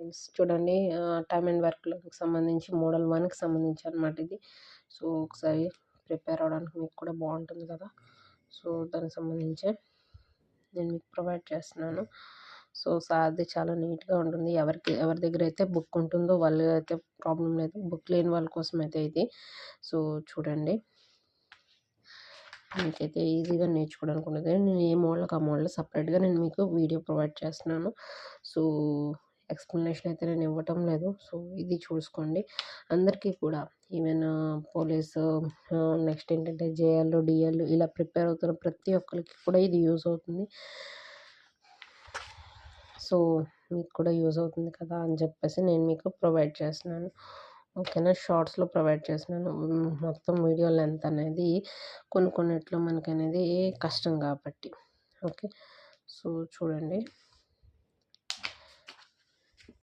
Friends చూడండి time and వర్క్‌లోకి సంబంధించి model 1కి సంబంధించి అనమాట ఇది. సో, ఒకసారి ప్రిపేర్ అవ్వడానికి మీకు కూడా బావుంటుంది కదా! సో, దానికి సంబంధించే నేను మీకు ప్రొవైడ్ చేస్తున్నాను. సో, సార్‌ది చాలా నీట్‌గా ఉంటుంది. ఎవరి దగ్గరైతే బుక్ ఉంటుందో వాళ్ళు అయితే ప్రాబ్లమ్ లేదు. బుక్ లేని వాళ్ళ కోసమైతే ఇది. సో, చూడండి. మీకైతే ఈజీగా నేర్చుకోవడానికి ఉండదు. నేను ఏ మోడల్‌కి ఆ మోడల్ సెపరేట్‌గా నేను మీకు వీడియో ప్రొవైడ్ చేస్తున్నాను. సో, ఎక్స్‌ప్లనేషన్ అయితే నేను ఇవ్వటం లేదు. సో, ఇది చూసుకోండి. అందరికీ కూడా ఈవెన్ పోలీసు నెక్స్ట్ ఏంటంటే జేఎల్, డీఎల్ ఇలా ప్రిపేర్ అవుతున్న ప్రతి ఒక్కరికి కూడా ఇది యూజ్ అవుతుంది. సో, మీకు కూడా యూజ్ అవుతుంది కదా అని చెప్పేసి నేను మీకు ప్రొవైడ్ చేస్తున్నాను. ఓకేనా. షార్ట్స్‌లో ప్రొవైడ్ చేస్తున్నాను. మొత్తం వీడియో లెంత్ అనేది కొన్నిట్లో మనకనేది కష్టం కాబట్టి. ఓకే. సో, చూడండి.